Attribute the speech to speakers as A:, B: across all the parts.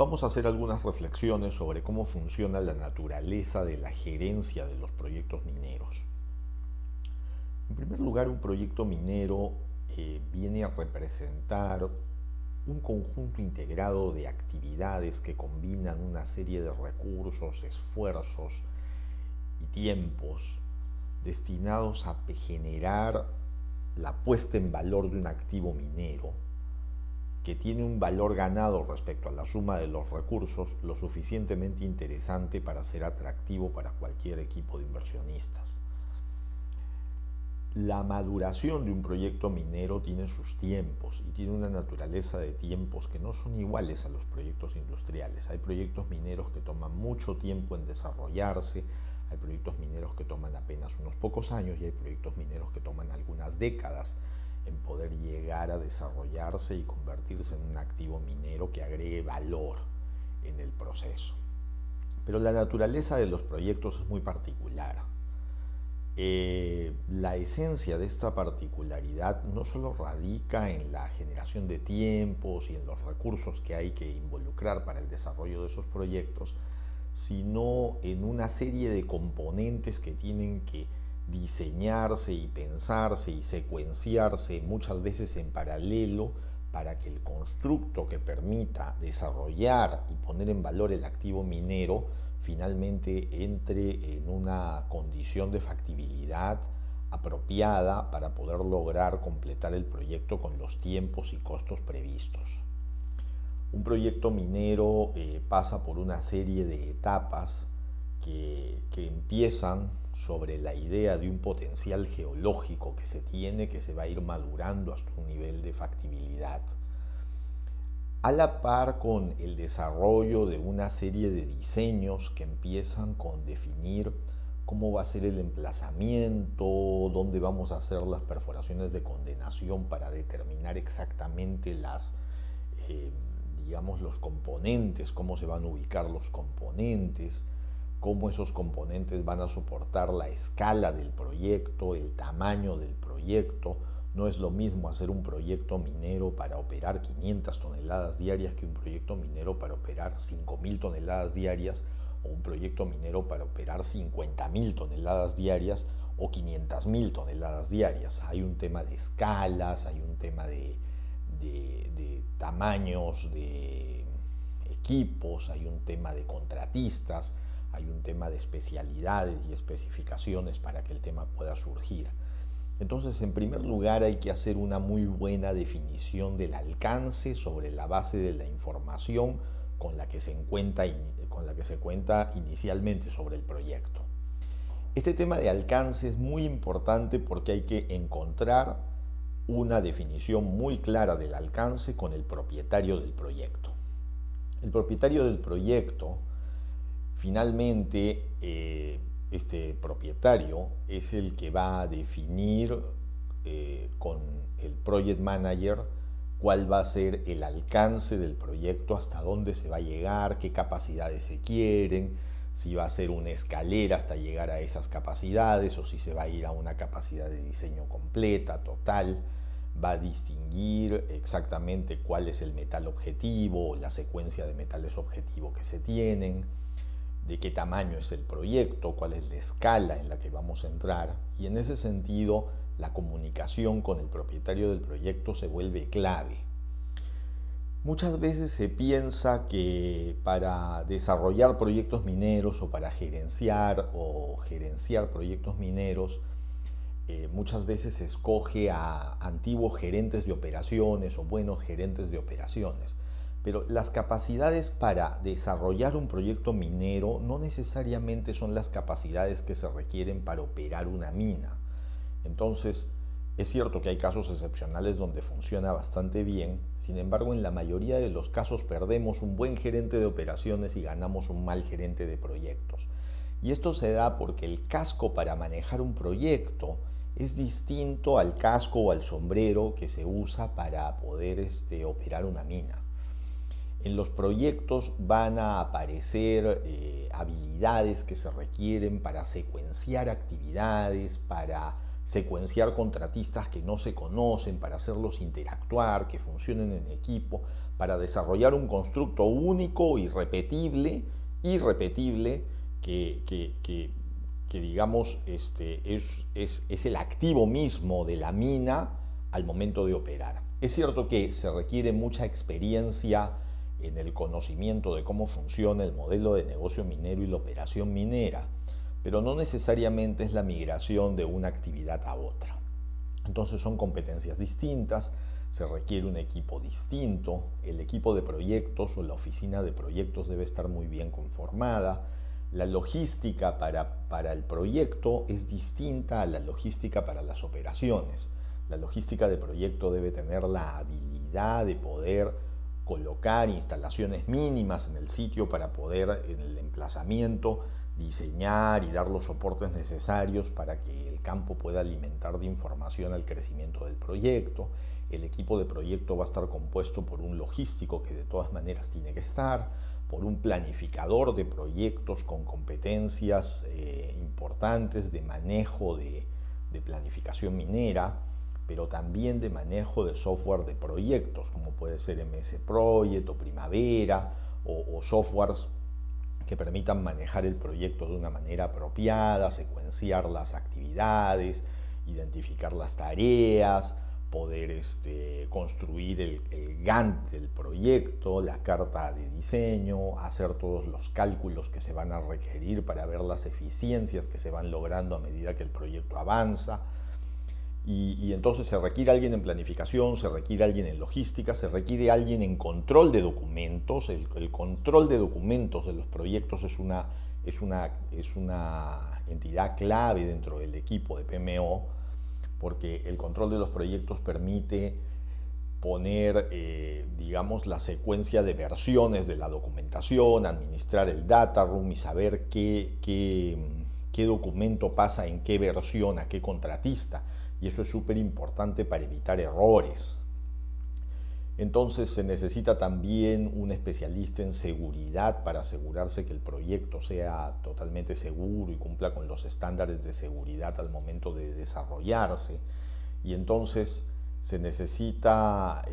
A: Vamos a hacer algunas reflexiones sobre cómo funciona la naturaleza de la gerencia de los proyectos mineros. En primer lugar, un proyecto minero viene a representar un conjunto integrado de actividades que combinan una serie de recursos, esfuerzos y tiempos destinados a generar la puesta en valor de un activo minero que tiene un valor ganado respecto a la suma de los recursos lo suficientemente interesante para ser atractivo para cualquier equipo de inversionistas. La maduración de un proyecto minero tiene sus tiempos y tiene una naturaleza de tiempos que no son iguales a los proyectos industriales. Hay proyectos mineros que toman mucho tiempo en desarrollarse, hay proyectos mineros que toman apenas unos pocos años y hay proyectos mineros que toman algunas décadas en poder llegar a desarrollarse y convertirse en un activo minero que agregue valor en el proceso. Pero la naturaleza de los proyectos es muy particular. La esencia de esta particularidad no solo radica en la generación de tiempos y en los recursos que hay que involucrar para el desarrollo de esos proyectos, sino en una serie de componentes que tienen que diseñarse y pensarse y secuenciarse muchas veces en paralelo para que el constructo que permita desarrollar y poner en valor el activo minero finalmente entre en una condición de factibilidad apropiada para poder lograr completar el proyecto con los tiempos y costos previstos. Un proyecto minero pasa por una serie de etapas que empiezan sobre la idea de un potencial geológico que se tiene, que se va a ir madurando hasta un nivel de factibilidad, a la par con el desarrollo de una serie de diseños que empiezan con definir cómo va a ser el emplazamiento, dónde vamos a hacer las perforaciones de condenación para determinar exactamente los componentes, cómo se van a ubicar los componentes, cómo esos componentes van a soportar la escala del proyecto, el tamaño del proyecto. No es lo mismo hacer un proyecto minero para operar 500 toneladas diarias que un proyecto minero para operar 5.000 toneladas diarias o un proyecto minero para operar 50.000 toneladas diarias o 500.000 toneladas diarias. Hay un tema de escalas, hay un tema de tamaños de equipos, hay un tema de contratistas, hay un tema de especialidades y especificaciones para que el tema pueda surgir. Entonces, en primer lugar, hay que hacer una muy buena definición del alcance sobre la base de la información con la que se cuenta inicialmente sobre el proyecto. Este tema de alcance es muy importante porque hay que encontrar una definición muy clara del alcance con el propietario del proyecto. El propietario del proyecto, finalmente, este propietario es el que va a definir con el project manager cuál va a ser el alcance del proyecto, hasta dónde se va a llegar, qué capacidades se quieren, si va a ser una escalera hasta llegar a esas capacidades o si se va a ir a una capacidad de diseño completa, total. Va a distinguir exactamente cuál es el metal objetivo, la secuencia de metales objetivo que se tienen, de qué tamaño es el proyecto, cuál es la escala en la que vamos a entrar, y en ese sentido la comunicación con el propietario del proyecto se vuelve clave. Muchas veces se piensa que para desarrollar proyectos mineros o para gerenciar proyectos mineros, muchas veces se escoge a antiguos gerentes de operaciones o buenos gerentes de operaciones. Pero las capacidades para desarrollar un proyecto minero no necesariamente son las capacidades que se requieren para operar una mina. Entonces, es cierto que hay casos excepcionales donde funciona bastante bien, sin embargo, en la mayoría de los casos perdemos un buen gerente de operaciones y ganamos un mal gerente de proyectos. Y esto se da porque el casco para manejar un proyecto es distinto al casco o al sombrero que se usa para poder operar una mina. En los proyectos van a aparecer habilidades que se requieren para secuenciar actividades, para secuenciar contratistas que no se conocen, para hacerlos interactuar, que funcionen en equipo, para desarrollar un constructo único, irrepetible, que digamos es el activo mismo de la mina al momento de operar. Es cierto que se requiere mucha experiencia en el conocimiento de cómo funciona el modelo de negocio minero y la operación minera, pero no necesariamente es la migración de una actividad a otra. Entonces son competencias distintas, se requiere un equipo distinto, el equipo de proyectos o la oficina de proyectos debe estar muy bien conformada, la logística para el proyecto es distinta a la logística para las operaciones. La logística de proyecto debe tener la habilidad de poder colocar instalaciones mínimas en el sitio para poder en el emplazamiento diseñar y dar los soportes necesarios para que el campo pueda alimentar de información al crecimiento del proyecto. El equipo de proyecto va a estar compuesto por un logístico que de todas maneras tiene que estar, por un planificador de proyectos con competencias importantes de manejo de planificación minera, pero también de manejo de software de proyectos, como puede ser MS Project o Primavera, o softwares que permitan manejar el proyecto de una manera apropiada, secuenciar las actividades, identificar las tareas, poder construir el Gantt del proyecto, la carta de diseño, hacer todos los cálculos que se van a requerir para ver las eficiencias que se van logrando a medida que el proyecto avanza. Y entonces se requiere alguien en planificación, se requiere alguien en logística, se requiere alguien en control de documentos. El control de documentos de los proyectos es una entidad clave dentro del equipo de PMO, porque el control de los proyectos permite poner, digamos, la secuencia de versiones de la documentación, administrar el data room y saber qué documento pasa en qué versión a qué contratista. Y eso es súper importante para evitar errores. Entonces se necesita también un especialista en seguridad para asegurarse que el proyecto sea totalmente seguro y cumpla con los estándares de seguridad al momento de desarrollarse. Y entonces se necesita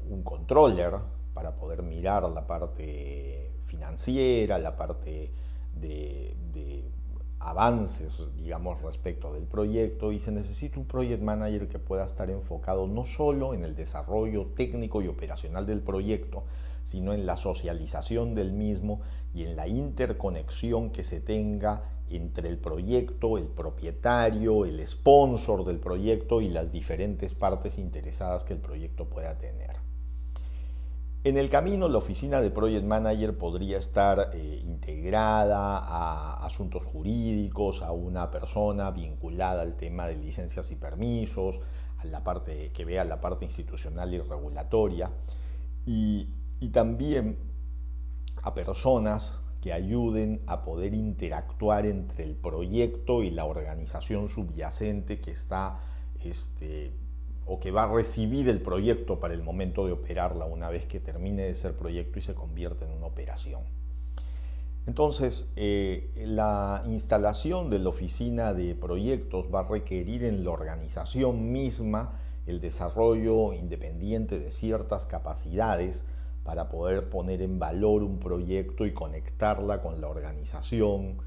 A: un controller para poder mirar la parte financiera, la parte de avances, digamos, respecto del proyecto, y se necesita un project manager que pueda estar enfocado no solo en el desarrollo técnico y operacional del proyecto, sino en la socialización del mismo y en la interconexión que se tenga entre el proyecto, el propietario, el sponsor del proyecto y las diferentes partes interesadas que el proyecto pueda tener. En el camino, la oficina de Project Manager podría estar integrada a asuntos jurídicos, a una persona vinculada al tema de licencias y permisos, a la parte que vea la parte institucional y regulatoria, y también a personas que ayuden a poder interactuar entre el proyecto y la organización subyacente que está o que va a recibir el proyecto para el momento de operarla una vez que termine de ser proyecto y se convierte en una operación. Entonces, la instalación de la oficina de proyectos va a requerir en la organización misma el desarrollo independiente de ciertas capacidades para poder poner en valor un proyecto y conectarla con la organización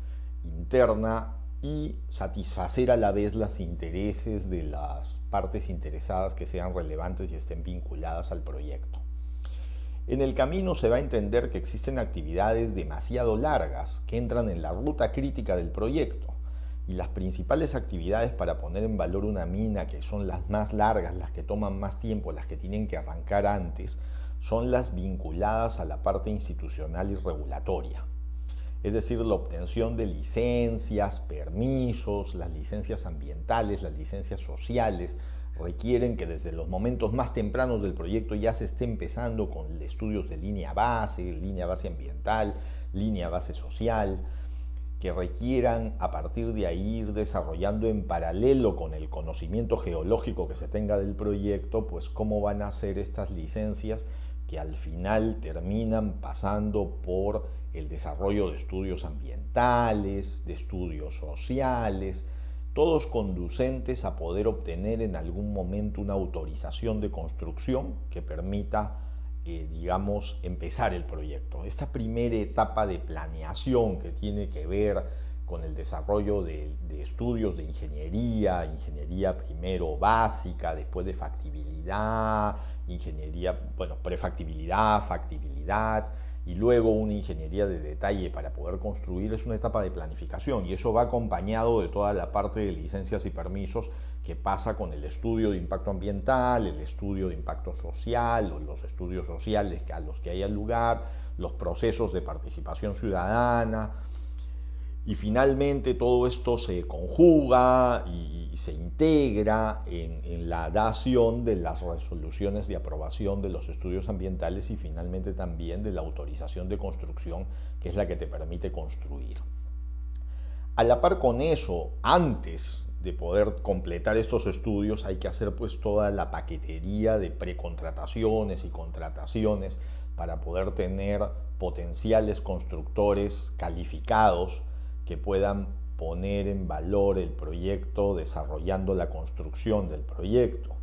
A: interna y satisfacer a la vez los intereses de las partes interesadas que sean relevantes y estén vinculadas al proyecto. En el camino se va a entender que existen actividades demasiado largas que entran en la ruta crítica del proyecto, y las principales actividades para poner en valor una mina, que son las más largas, las que toman más tiempo, las que tienen que arrancar antes, son las vinculadas a la parte institucional y regulatoria. Es decir, la obtención de licencias, permisos, las licencias ambientales, las licencias sociales, requieren que desde los momentos más tempranos del proyecto ya se esté empezando con estudios de línea base ambiental, línea base social, que requieran a partir de ahí ir desarrollando en paralelo con el conocimiento geológico que se tenga del proyecto, pues cómo van a ser estas licencias que al final terminan pasando por el desarrollo de estudios ambientales, de estudios sociales, todos conducentes a poder obtener en algún momento una autorización de construcción que permita, digamos, empezar el proyecto. Esta primera etapa de planeación que tiene que ver con el desarrollo de estudios de ingeniería primero básica, después de factibilidad, prefactibilidad, factibilidad, y luego una ingeniería de detalle para poder construir, es una etapa de planificación, y eso va acompañado de toda la parte de licencias y permisos que pasa con el estudio de impacto ambiental, el estudio de impacto social, o los estudios sociales a los que haya lugar, los procesos de participación ciudadana. Y finalmente todo esto se conjuga y se integra en la dación de las resoluciones de aprobación de los estudios ambientales y finalmente también de la autorización de construcción, que es la que te permite construir. A la par con eso, antes de poder completar estos estudios, hay que hacer pues toda la paquetería de precontrataciones y contrataciones para poder tener potenciales constructores calificados que puedan poner en valor el proyecto desarrollando la construcción del proyecto.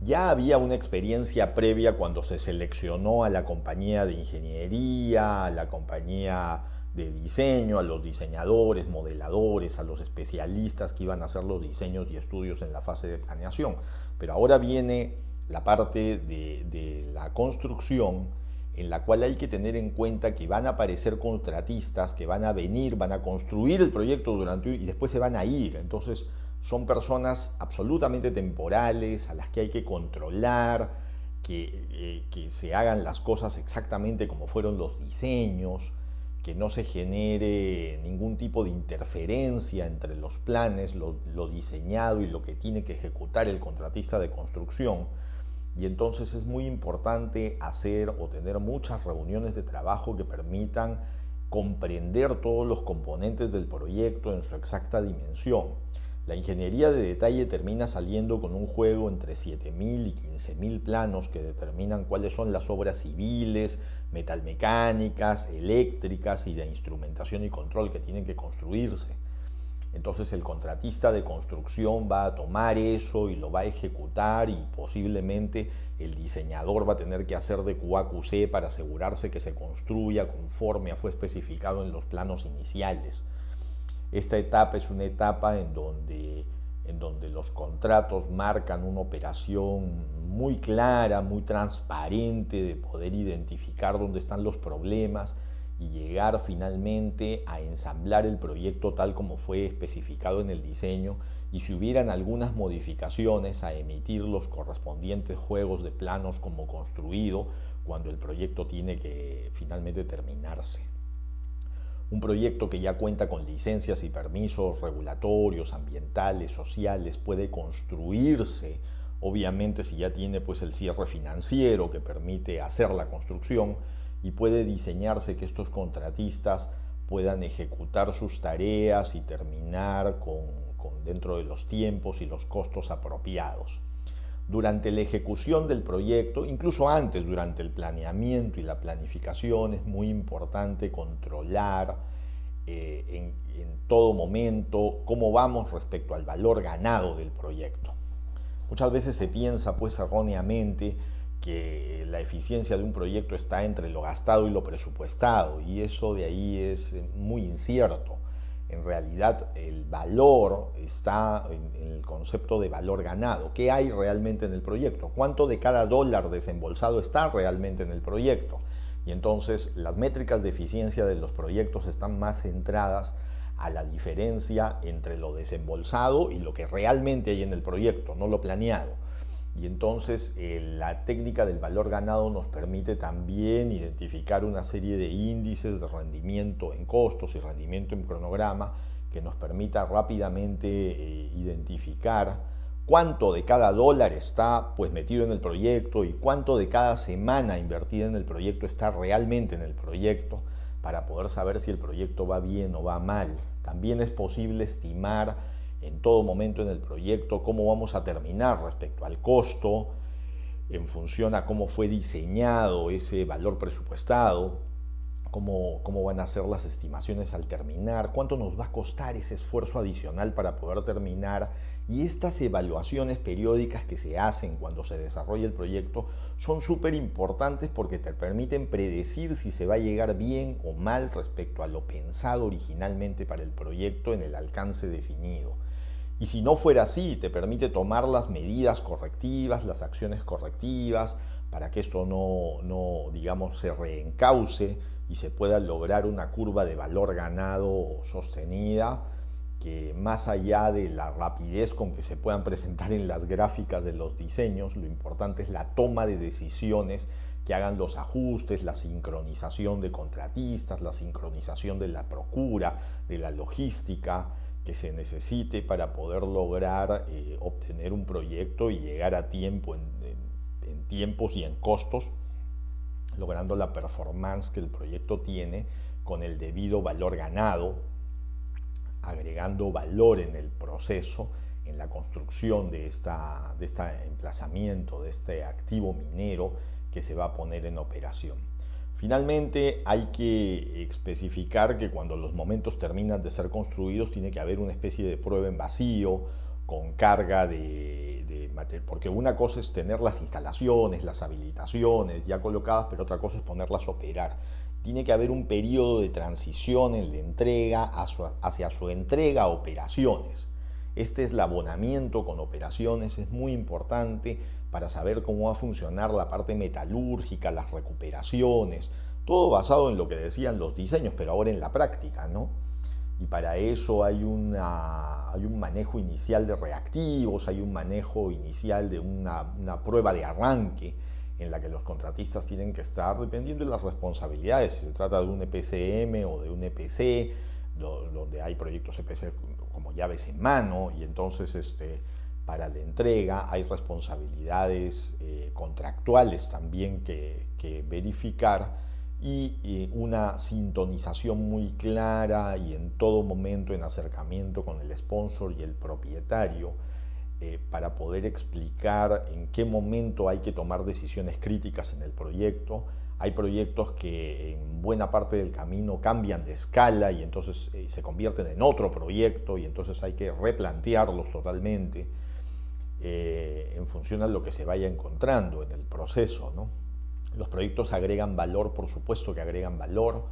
A: Ya había una experiencia previa cuando se seleccionó a la compañía de ingeniería, a la compañía de diseño, a los diseñadores, modeladores, a los especialistas que iban a hacer los diseños y estudios en la fase de planeación. Pero ahora viene la parte de la construcción, en la cual hay que tener en cuenta que van a aparecer contratistas que van a venir, van a construir el proyecto y después se van a ir. Entonces son personas absolutamente temporales a las que hay que controlar, que se hagan las cosas exactamente como fueron los diseños, que no se genere ningún tipo de interferencia entre los planes, lo diseñado y lo que tiene que ejecutar el contratista de construcción. Y entonces es muy importante hacer o tener muchas reuniones de trabajo que permitan comprender todos los componentes del proyecto en su exacta dimensión. La ingeniería de detalle termina saliendo con un juego entre 7.000 y 15.000 planos que determinan cuáles son las obras civiles, metalmecánicas, eléctricas y de instrumentación y control que tienen que construirse. Entonces el contratista de construcción va a tomar eso y lo va a ejecutar, y posiblemente el diseñador va a tener que hacer de QA/QC para asegurarse que se construya conforme fue especificado en los planos iniciales. Esta etapa es una etapa en donde los contratos marcan una operación muy clara, muy transparente, de poder identificar dónde están los problemas y llegar finalmente a ensamblar el proyecto tal como fue especificado en el diseño, y si hubieran algunas modificaciones, a emitir los correspondientes juegos de planos como construido cuando el proyecto tiene que finalmente terminarse. Un proyecto que ya cuenta con licencias y permisos regulatorios, ambientales, sociales, puede construirse, obviamente si ya tiene pues el cierre financiero que permite hacer la construcción, y puede diseñarse que estos contratistas puedan ejecutar sus tareas y terminar dentro de los tiempos y los costos apropiados. Durante la ejecución del proyecto, incluso antes, durante el planeamiento y la planificación, es muy importante controlar en todo momento cómo vamos respecto al valor ganado del proyecto. Muchas veces se piensa pues erróneamente que la eficiencia de un proyecto está entre lo gastado y lo presupuestado, y eso de ahí es muy incierto. En realidad el valor está en el concepto de valor ganado. ¿Qué hay realmente en el proyecto? ¿Cuánto de cada dólar desembolsado está realmente en el proyecto? Y entonces las métricas de eficiencia de los proyectos están más centradas a la diferencia entre lo desembolsado y lo que realmente hay en el proyecto, no lo planeado. Y entonces la técnica del valor ganado nos permite también identificar una serie de índices de rendimiento en costos y rendimiento en cronograma que nos permita rápidamente identificar cuánto de cada dólar está pues metido en el proyecto y cuánto de cada semana invertida en el proyecto está realmente en el proyecto, para poder saber si el proyecto va bien o va mal. También es posible estimar en todo momento en el proyecto cómo vamos a terminar respecto al costo, en función a cómo fue diseñado ese valor presupuestado, cómo van a ser las estimaciones al terminar, cuánto nos va a costar ese esfuerzo adicional para poder terminar. Y estas evaluaciones periódicas que se hacen cuando se desarrolla el proyecto son súper importantes porque te permiten predecir si se va a llegar bien o mal respecto a lo pensado originalmente para el proyecto en el alcance definido. Y si no fuera así, te permite tomar las medidas correctivas, las acciones correctivas, para que esto no digamos, se reencauce y se pueda lograr una curva de valor ganado sostenida, que más allá de la rapidez con que se puedan presentar en las gráficas de los diseños, lo importante es la toma de decisiones que hagan los ajustes, la sincronización de contratistas, la sincronización de la procura, de la logística que se necesite para poder lograr obtener un proyecto y llegar a tiempo en tiempos y en costos, logrando la performance que el proyecto tiene con el debido valor ganado, agregando valor en el proceso, en la construcción de este emplazamiento, de este activo minero que se va a poner en operación. Finalmente, hay que especificar que cuando los momentos terminan de ser construidos, tiene que haber una especie de prueba en vacío, con carga de material, porque una cosa es tener las instalaciones, las habilitaciones ya colocadas, pero otra cosa es ponerlas a operar. Tiene que haber un periodo de transición en la entrega hacia su entrega a operaciones. Este eslabonamiento con operaciones es muy importante para saber cómo va a funcionar la parte metalúrgica, las recuperaciones, todo basado en lo que decían los diseños, pero ahora en la práctica, ¿no? Y para eso hay un manejo inicial de reactivos, hay un manejo inicial de una prueba de arranque en la que los contratistas tienen que estar dependiendo de las responsabilidades, si se trata de un EPCM o de un EPC, donde hay proyectos EPC como llaves en mano, y entonces para la entrega hay responsabilidades contractuales también que verificar, y una sintonización muy clara y en todo momento en acercamiento con el sponsor y el propietario, para poder explicar en qué momento hay que tomar decisiones críticas en el proyecto. Hay proyectos que en buena parte del camino cambian de escala y entonces se convierten en otro proyecto, y entonces hay que replantearlos totalmente en función a lo que se vaya encontrando en el proceso, ¿no? Los proyectos agregan valor, por supuesto que agregan valor.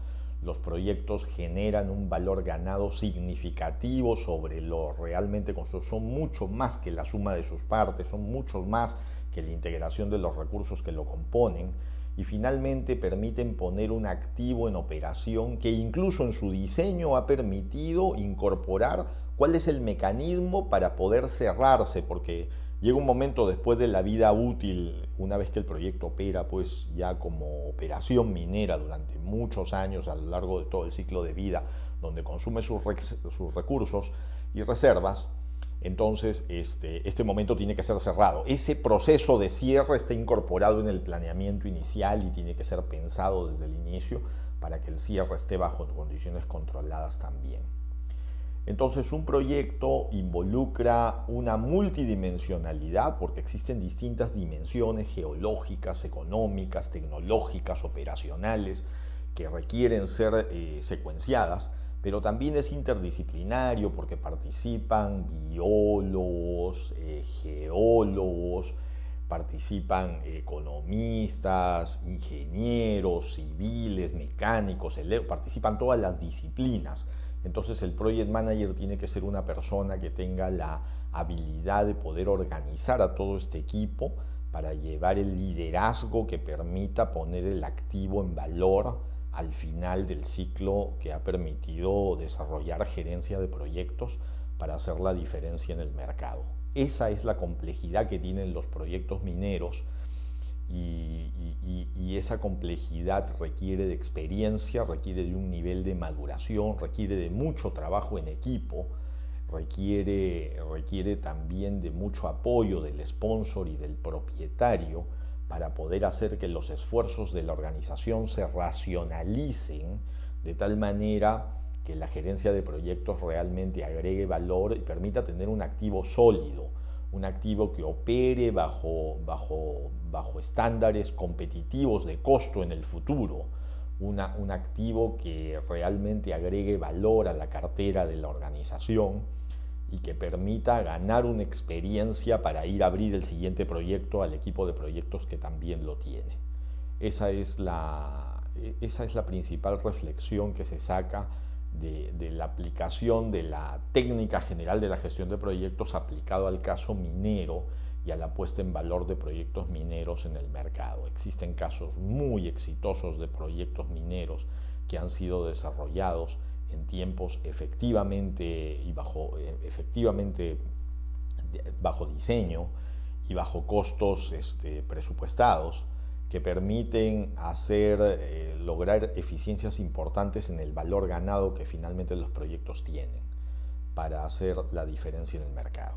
A: Los proyectos generan un valor ganado significativo sobre lo realmente construido. Son mucho más que la suma de sus partes, son mucho más que la integración de los recursos que lo componen, y finalmente permiten poner un activo en operación que incluso en su diseño ha permitido incorporar cuál es el mecanismo para poder cerrarse, porque llega un momento después de la vida útil, una vez que el proyecto opera, pues ya como operación minera durante muchos años a lo largo de todo el ciclo de vida, donde consume sus recursos y reservas, entonces este momento tiene que ser cerrado. Ese proceso de cierre está incorporado en el planeamiento inicial y tiene que ser pensado desde el inicio para que el cierre esté bajo condiciones controladas también. Entonces, un proyecto involucra una multidimensionalidad porque existen distintas dimensiones geológicas, económicas, tecnológicas, operacionales, que requieren ser secuenciadas, pero también es interdisciplinario porque participan biólogos, geólogos, participan economistas, ingenieros, civiles, mecánicos, participan todas las disciplinas. Entonces el project manager tiene que ser una persona que tenga la habilidad de poder organizar a todo este equipo para llevar el liderazgo que permita poner el activo en valor al final del ciclo que ha permitido desarrollar gerencia de proyectos para hacer la diferencia en el mercado. Esa es la complejidad que tienen los proyectos mineros, y esa complejidad requiere de experiencia, requiere de un nivel de maduración, requiere de mucho trabajo en equipo, requiere también de mucho apoyo del sponsor y del propietario para poder hacer que los esfuerzos de la organización se racionalicen de tal manera que la gerencia de proyectos realmente agregue valor y permita tener un activo sólido, un activo que opere bajo estándares competitivos de costo en el futuro, un activo que realmente agregue valor a la cartera de la organización y que permita ganar una experiencia para ir a abrir el siguiente proyecto al equipo de proyectos que también lo tiene. Esa es la principal reflexión que se saca de la aplicación de la técnica general de la gestión de proyectos aplicado al caso minero y a la puesta en valor de proyectos mineros en el mercado. Existen casos muy exitosos de proyectos mineros que han sido desarrollados en tiempos efectivamente bajo diseño y bajo costos presupuestados, que permiten lograr eficiencias importantes en el valor ganado que finalmente los proyectos tienen para hacer la diferencia en el mercado.